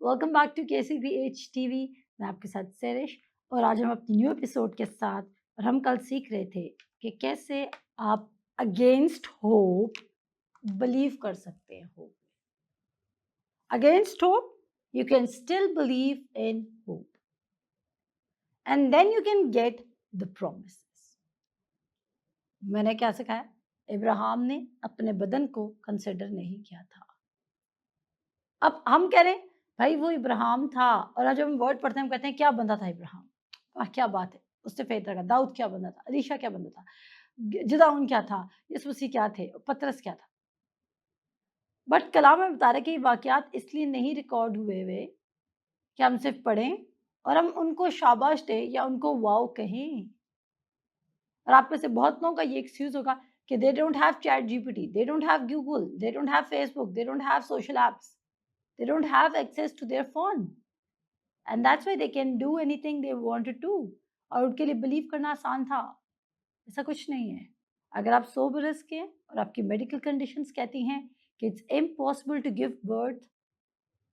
Welcome back to KCBH TV. मैं आपके साथ सैरिश और आज हम अपनी न्यू एपिसोड के साथ और हम कल सीख रहे थे कि कैसे आप अगेंस्ट होप बिलीव कर सकते हैं। Hope against hope you can still believe in hope and then you can get the promises. मैंने क्या सिखाया? इब्राहिम ने अपने बदन को कंसिडर नहीं किया था। अब हम कह रहे हैं भाई वो इब्राहिम था, और आज जब हम वर्ड पढ़ते हैं हम कहते हैं क्या बंदा था इब्राहिम, वाह क्या बात है, उससे फेथ रखा। दाऊद क्या बंदा था, अलीशा क्या बंदा था, जिदाउन क्या था, यीशु मसीह क्या थे, पतरस क्या था। बट कलाम में बता रहे कि वाकयात इसलिए नहीं रिकॉर्ड हुए हुए कि हम सिर्फ पढ़ें और हम उनको शाबाश दें या उनको वाओ कहें। और आप में से बहुत लोगों का ये एक्सक्यूज होगा कि they don't have chat GPT, they don't have Google, they don't have Facebook, they don't have social apps, they don't have access to their phone and that's why they can do anything they wanted to। और उनके लिए believe करना आसान था। ऐसा कुछ नहीं है। अगर आप 100 बरस के और आपकी मेडिकल कंडीशंस कहती हैं कि it's impossible to give birth,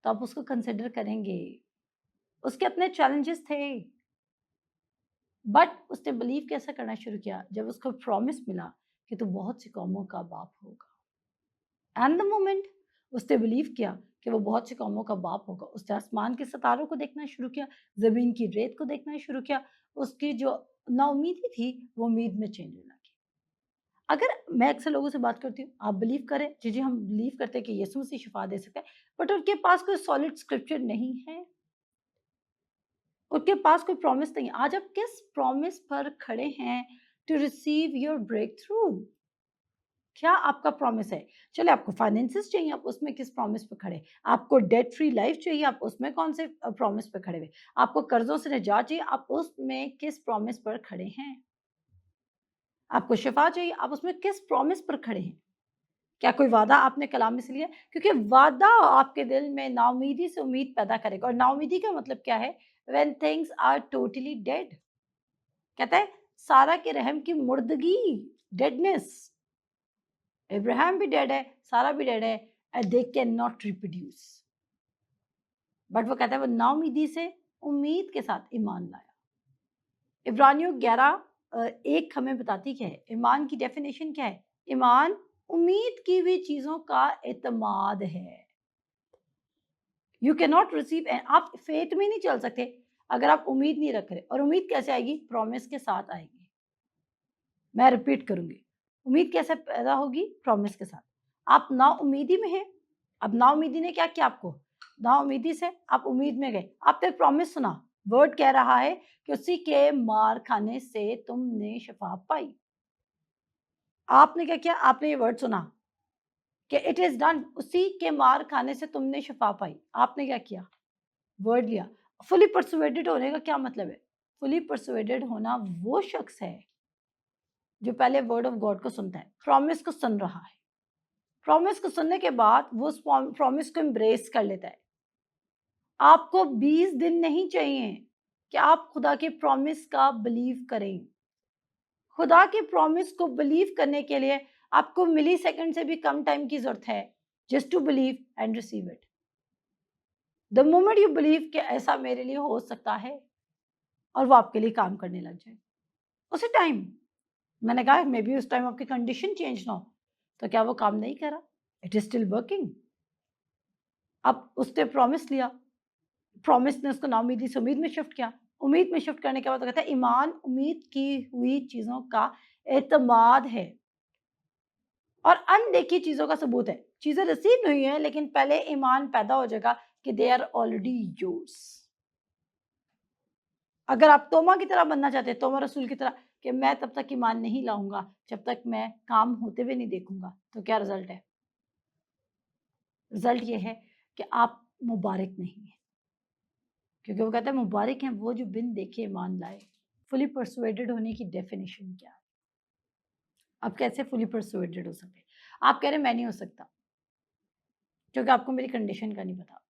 तो आप उसको कंसिडर करेंगे। उसके अपने चैलेंजेस थे, बट उसने बिलीव कैसे करना शुरू किया जब उसको प्रॉमिस मिला कि तू बहुत सी कौमों का बाप होगा। एंड द मोमेंट उसने बिलीव किया कि वो बहुत सी कौमों का बाप होगा, उसने आसमान के सितारों को देखना शुरू किया, जमीन की रेत को देखना शुरू किया। उसकी जो नाउमीदी थी वो उम्मीद में चेंज होने लगी। अगर मैं अक्सर लोगों से बात करती हूँ, आप बिलीव करें, जी जी हम बिलीव करते हैं कि यीशु मसीह शिफा दे सकता है, बट उनके पास कोई सॉलिड स्क्रिप्चर नहीं है, उनके पास कोई प्रॉमिस नहीं। आज आप किस प्रॉमिस पर खड़े हैं to receive your breakthrough? क्या आपका प्रॉमिस है? चले आपको फाइनेंसेस चाहिए, आप उसमें किस प्रॉमिस पे खड़े? आपको डेट फ्री लाइफ चाहिए, आप उसमें कौन से प्रॉमिस पे खड़े हुए? आपको कर्जों से निजात चाहिए, आप उसमें किस प्रॉमिस पर खड़े हैं? आपको शिफा चाहिए, आप उसमें किस प्रॉमिस पर खड़े हैं? क्या कोई वादा आपने कलाम में से लिया? क्योंकि वादा आपके दिल में नाउमीदी से उम्मीद पैदा करेगा, और नाउमीदी का मतलब क्या है? When things are totally dead. कहता है सारा के रहम की मुर्दगी, डेडनेस। इब्राहिम भी डेड है, सारा भी डेड है, and they can not reproduce. But वो कहता है वो नाउमीदी से उम्मीद के साथ ईमान लाया। इब्रानियों 11:1 हमें बताती क्या है? ईमान की डेफिनेशन क्या है? ईमान उम्मीद की हुई चीजों का एतमाद है। यू कैन नॉट रिसीव, आप फेथ में नहीं चल सकते अगर आप उम्मीद नहीं रख रहे। और उम्मीद कैसे आएगी? प्रॉमिस के साथ आएगी। मैं रिपीट करूंगी, उम्मीद कैसे पैदा होगी? प्रॉमिस के साथ। आप ना उम्मीदी में हैं, अब ना उम्मीदी ने क्या किया आपको? ना उम्मीदी से आप उम्मीद में गए, आपने प्रॉमिस सुना, वर्ड कह रहा है कि उसी के मार खाने से तुमने शफा पाई। आपने क्या किया? आपने ये वर्ड सुना कि इट इज डन, उसी के मार खाने से तुमने शफा पाई। आपने क्या किया? वर्ड लिया। फुली परसुएडेड होने का क्या मतलब है? फुली परसुएडेड होना वो शख्स है जो पहले वर्ड ऑफ गॉड को सुनता है, प्रॉमिस को सुन रहा है, प्रॉमिस को सुनने के बाद वो उस प्रॉमिस को एम्ब्रेस कर लेता है। आपको 20 दिन नहीं चाहिए कि आप खुदा के प्रॉमिस का बिलीव करें। खुदा के प्रॉमिस को बिलीव करने के लिए आपको मिली सेकंड से भी कम टाइम की जरूरत है, just to believe and receive it. The moment you believe कि ऐसा मेरे लिए हो सकता है, और वो आपके लिए काम करने लग जाए उसी टाइम। मैंने कहा मे बी उस टाइम आपकी कंडीशन चेंज ना हो, तो क्या वो काम नहीं करा? It is still working. अब उसने प्रॉमिस लिया, प्रॉमिस ने उसको नाउमीदी से उम्मीद में शिफ्ट किया, उम्मीद में शिफ्ट करने के बाद तो कहता है ईमान उम्मीद की हुई चीजों का एतमाद है और अनदेखी चीजों का सबूत है। चीजें रिसीव नहीं है लेकिन पहले ईमान पैदा हो जाएगा कि दे आर ऑलरेडी योर्स। अगर आप तोमा की तरह बनना चाहते हैं, तोमा रसूल की तरह कि मैं तब तक ईमान नहीं लाऊंगा जब तक मैं काम होते हुए नहीं देखूंगा, तो क्या रिजल्ट है? रिजल्ट ये है कि आप मुबारक नहीं है, क्योंकि वो कहता है मुबारक हैं वो जो बिन देखे ईमान लाए। फुली परसुएडेड होने की डेफिनेशन क्या है? आप कैसे फुली परसुएडेड हो सकते? आप कह रहे मैं नहीं हो सकता क्योंकि आपको मेरी कंडीशन का नहीं पता।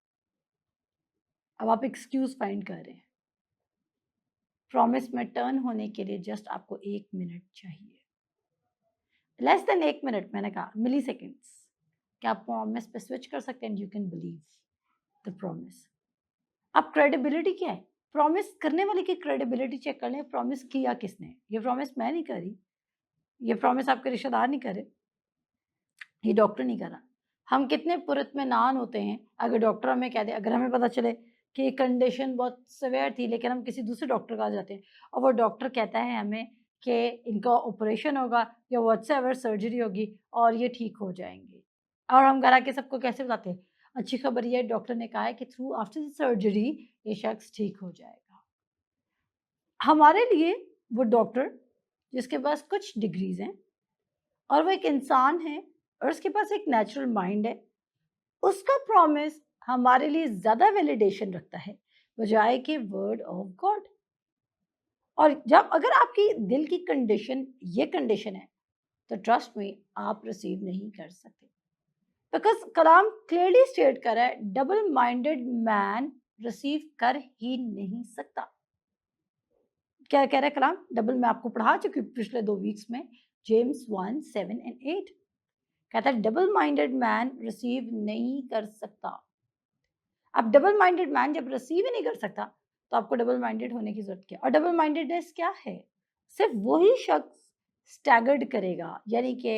अब आप एक्सक्यूज फाइंड कर रहे हैं। प्रॉमिस में टर्न होने के लिए जस्ट आपको 1 मिनट चाहिए, लेस देन 1 मिनट। मैंने कहा मिली सेकेंड्स। क्या आप प्रॉमिस पे स्विच कर सकते हैं? You can believe the promise. अब क्रेडिबिलिटी क्या है? प्रॉमिस करने वाले की क्रेडिबिलिटी चेक कर लें, प्रॉमिस किया किसने? ये प्रॉमिस मैं नहीं करी, ये प्रॉमिस आपके रिश्तेदार नहीं करे, ये डॉक्टर नहीं कर रहा। हम कितने पुरइत्मीनान होते हैं अगर डॉक्टर हमें कह दे, अगर हमें पता चले कि ये कंडीशन बहुत सीवियर थी लेकिन हम किसी दूसरे डॉक्टर के पास जाते हैं और वो डॉक्टर कहता है हमें कि इनका ऑपरेशन होगा या व्हाटसएवर सर्जरी होगी और ये ठीक हो जाएंगे, और हम घर आके सबको कैसे बताते हैं, अच्छी खबर ये डॉक्टर ने कहा है कि थ्रू आफ्टर द सर्जरी ये शख्स ठीक हो जाएगा। हमारे लिए वो डॉक्टर जिसके पास कुछ डिग्रीज हैं और वो एक इंसान है और उसके पास एक नेचुरल माइंड है, उसका प्रॉमिस हमारे लिए ज्यादा वैलिडेशन रखता है बजाय के वर्ड ऑफ गॉड। और जब अगर आपकी दिल की कंडीशन ये कंडीशन है तो ट्रस्ट में आप रिसीव नहीं कर सकते, बिकॉज कलाम क्लियरली स्टेट कर रहा है डबल माइंडेड मैन रिसीव कर ही नहीं सकता। क्या कह रहा है कलाम? डबल मैं आपको पढ़ा चुकी पिछले 2 वीक्स में, जेम्स 1:7-8 कहता है डबल माइंडेड मैन रिसीव नहीं कर सकता। अब डबल माइंडेड मैन जब रिसीव ही नहीं कर सकता तो आपको डबल माइंडेड होने की जरूरत क्या? और डबल माइंडेडनेस क्या है? सिर्फ वही शख्स स्टैगर्ड करेगा यानी कि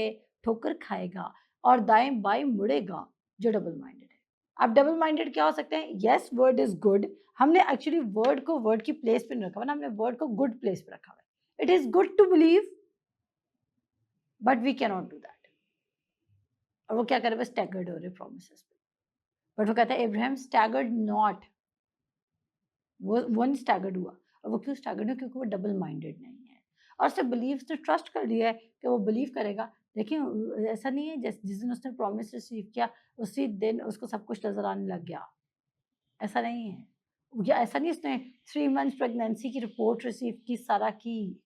ठोकर खाएगा और दाएं बाएं मुड़ेगा जो डबल माइंडेड है। अब डबल माइंडेड क्या हो सकते हैं? यस, वर्ड इज गुड, हमने एक्चुअली वर्ड को वर्ड की प्लेस पे नहीं रखा हुआ ना, हमने वर्ड को गुड प्लेस पे रखा हुआ है। It is good to believe but we can not do that. और वो क्या करे? बस स्टैगर्ड हो रहे प्रोमिसेस पे। बट वो कहता है अब्राहम स्टैगर्ड नॉट, वो नहीं स्टैगर्ड हुआ। और वो क्यों स्टैगर्ड हुआ? क्योंकि वो डबल माइंडेड नहीं है और उसने बिलीव से ट्रस्ट कर लिया है कि वो बिलीव करेगा। देखिए ऐसा नहीं है जिस दिन उसने प्रॉमिस रिसीव किया उसी दिन उसको सब कुछ नजर आने लग गया, ऐसा नहीं है। या ऐसा नहीं उसने 3 मंथ्स प्रेगनेंसी की रिपोर्ट रिसीव की सारा की,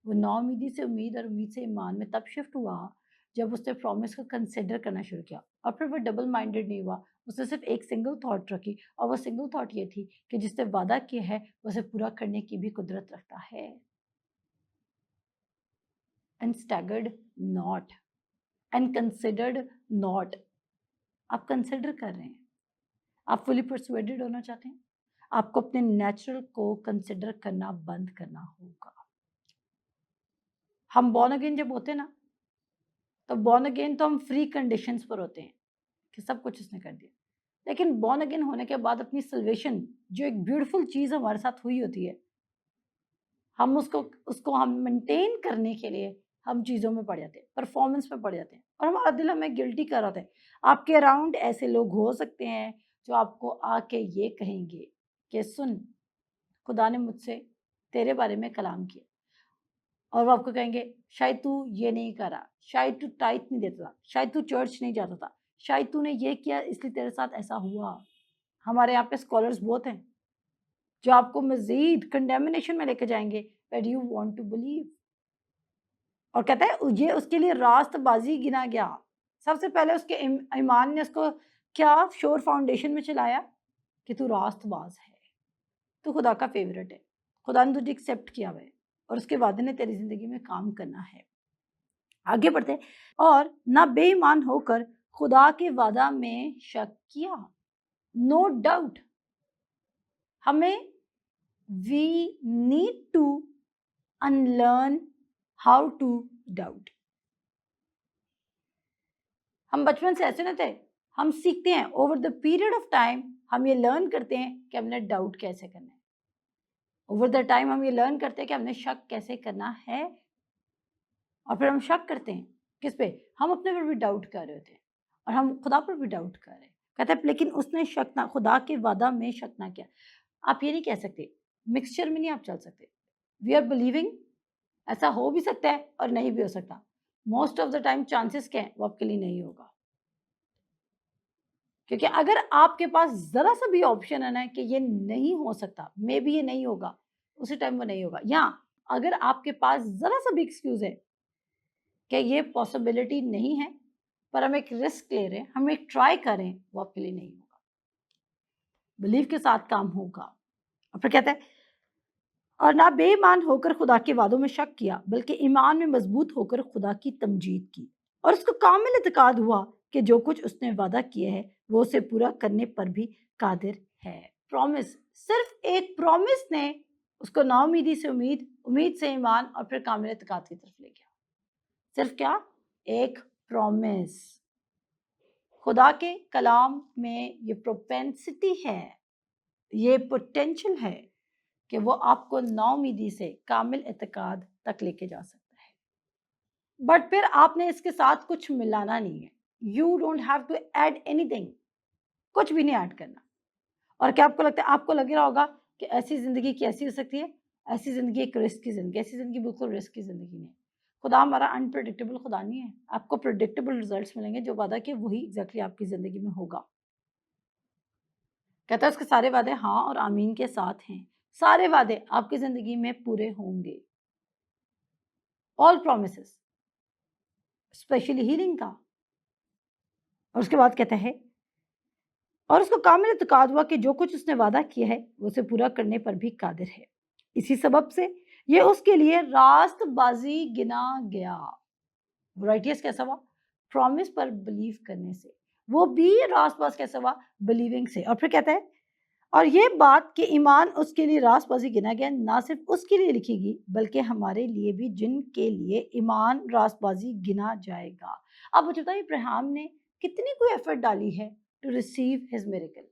वो नाउमीदी से उम्मीद और उम्मीद से ईमान में तब शिफ्ट हुआ जब उसने प्रॉमिस को कंसिडर करना शुरू किया। और फिर वो डबल माइंडेड नहीं हुआ, उसने सिर्फ एक सिंगल थॉट रखी और वो सिंगल थॉट ये थी कि जिसने वादा किया है उसे पूरा करने की भी कुदरत रखता है। And staggered not and considered not. आप कंसिडर कर रहे हैं, आप फुली परसुएडेड होना चाहते हैं, आपको अपने नेचुरल को कंसिडर करना बंद करना होगा। हम बॉर्न अगेन जब होते हैं ना तो बॉर्न अगेन तो हम फ्री कंडीशंस पर होते हैं कि सब कुछ उसने कर दिया, लेकिन बॉर्न अगेन होने के बाद अपनी सल्वेशन जो एक ब्यूटीफुल चीज हमारे साथ हुई होती है, हम उसको उसको हम मेंटेन करने के लिए हम चीजों में पड़ जाते हैं, परफॉर्मेंस में पड़ जाते हैं और हमारा दिल हमें गिल्टी कर रहा है। आपके अराउंड ऐसे लोग हो सकते हैं जो आपको आके ये कहेंगे कि सुन, खुदा ने मुझसे तेरे बारे में कलाम किया, और वो आपको कहेंगे शायद तू ये नहीं करा, शायद तू टाइट नहीं देता था, शायद तू चर्च नहीं जाता था, शायद तूने ये किया इसलिए तेरे साथ ऐसा हुआ। हमारे यहाँ पे स्कॉलर्स बहुत हैं जो आपको मजीद कंडेमिनेशन में लेके जाएंगे but you want to believe. और कहता है ये उसके लिए रास्तबाजी गिना गया। सबसे पहले उसके ईमान ने उसको क्या श्योर फाउंडेशन में चलाया कि तू रास्तबाज है, तू खुदा का फेवरेट है, खुदा ने तुझे एक्सेप्ट किया हुआ है और उसके वादे ने तेरी जिंदगी में काम करना है। आगे बढ़ते हैं। और ना बेईमान होकर खुदा के वादा में शक किया। नो डाउट, हमें we need to unlearn how to doubt. हम बचपन से ऐसे नहीं थे, हम सीखते हैं over the period of time, हम ये लर्न करते हैं कि हमने डाउट कैसे करना है। ओवर द टाइम हम ये लर्न करते हैं कि हमने शक कैसे करना है, और फिर हम शक करते हैं किस पे? हम अपने पर भी डाउट कर रहे होते हैं और हम खुदा पर भी डाउट कर रहे हैं। कहता है लेकिन उसने शक ना, खुदा के वादा में शक ना किया। आप ये नहीं कह सकते, मिक्सचर में नहीं आप चल सकते। वी आर बिलीविंग, ऐसा हो भी सकता है और नहीं भी हो सकता। Most of the time chances क्या है? वो आपके लिए नहीं होगा, क्योंकि अगर आपके पास जरा सा भी ऑप्शन है ना कि ये नहीं हो सकता, मे बी ये नहीं होगा, उसी टाइम वो नहीं होगा। या अगर आपके पास जरा सा भी एक्सक्यूज है कि ये पॉसिबिलिटी नहीं है पर हम एक रिस्क ले रहे हैं, हम एक ट्राई करें, वो आपके लिए नहीं होगा। बिलीव के साथ काम होगा। और फिर कहता है और ना बेईमान होकर खुदा के वादों में शक किया बल्कि ईमान में मजबूत होकर खुदा की तमजीद की और उसको कामिल इत्काद हुआ कि जो कुछ उसने वादा किया है वो उसे पूरा करने पर भी कादिर है। प्रॉमिस, सिर्फ एक प्रॉमिस ने उसको नाउमीदी से उम्मीद, उम्मीद से ईमान और फिर कामिल एतकाद की तरफ ले गया। सिर्फ क्या? एक प्रॉमिस। खुदा के कलाम में ये प्रोपेंसिटी है, ये पोटेंशियल है कि वो आपको नाउमीदी से कामिल एतकाद तक लेके जा सकता है। बट फिर आपने इसके साथ कुछ मिलाना नहीं है। You don't have to add anything, कुछ भी नहीं ऐड करना। और क्या आपको लगता है, आपको लग रहा होगा कि ऐसी जिंदगी कैसी हो सकती है? ऐसी जिंदगी एक रिस्क की जिंदगी, ऐसी जिंदगी बिल्कुल रिस्क की जिंदगी नहीं। खुदा हमारा अनप्रेडिक्टेबल खुदा नहीं है। आपको प्रेडिक्टेबल रिजल्ट्स मिलेंगे, जो वादा किए वही एग्जैक्टली आपकी जिंदगी में होगा। कहता है उसके सारे वादे हाँ और आमीन के साथ हैं। सारे वादे आपकी जिंदगी में पूरे होंगे। ऑल प्रोमिसेस, स्पेशली हीलिंग का। और उसके बाद कहता है और उसको कामिल इत्तेकाद हुआ कि जो कुछ उसने वादा किया है वो उसे पूरा करने पर भी कादिर है। इसी सबब से ये उसके लिए रास्तबाजी गिना गया। राइटियस कैसा हुआ? प्रॉमिस पर बिलीव करने से। वो भी रास्तबाज कैसा हुआ? बिलीविंग से। और फिर कहता है और ये बात कि ईमान उसके लिए रास्तबाजी गिना गया, ना सिर्फ उसके लिए लिखीगी बल्कि हमारे लिए भी, जिनके लिए ईमान रास्तबाजी गिना जाएगा। अब मुझे बताइए इब्राहिम ने कितनी कोई एफर्ट डाली है to receive his miracle.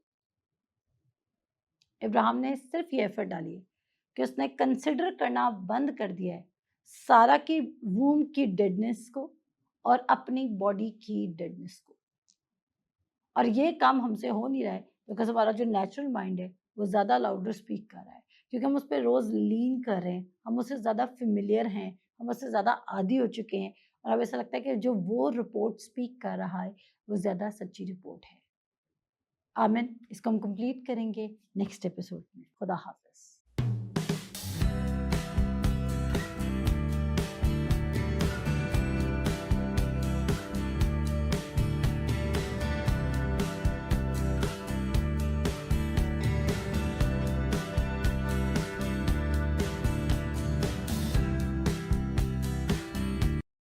Ibrahim ने सिर्फ ये एफर्ट डाली है कि उसने कंसिडर करना बंद कर दिया है सारा की वूम की डेडनेस को और अपनी बॉडी की डेडनेस को। और ये काम हमसे हो नहीं रहा है बिकॉज हमारा जो नेचुरल माइंड है वो ज़्यादा लाउडर स्पीक कर रहा है, क्योंकि हम उस पर रोज़ लीन कर रहे हैं, हम उससे ज़्यादा फेमिलियर हैं, हम उससे ज़्यादा आदी हो चुके हैं। और अब ऐसा लगता है कि जो वो रिपोर्ट स्पीक कर रहा है वो ज़्यादा सच्ची रिपोर्ट है। आमिन। इसको हम कंप्लीट करेंगे नेक्स्ट एपिसोड में। खुदा हाफिज़।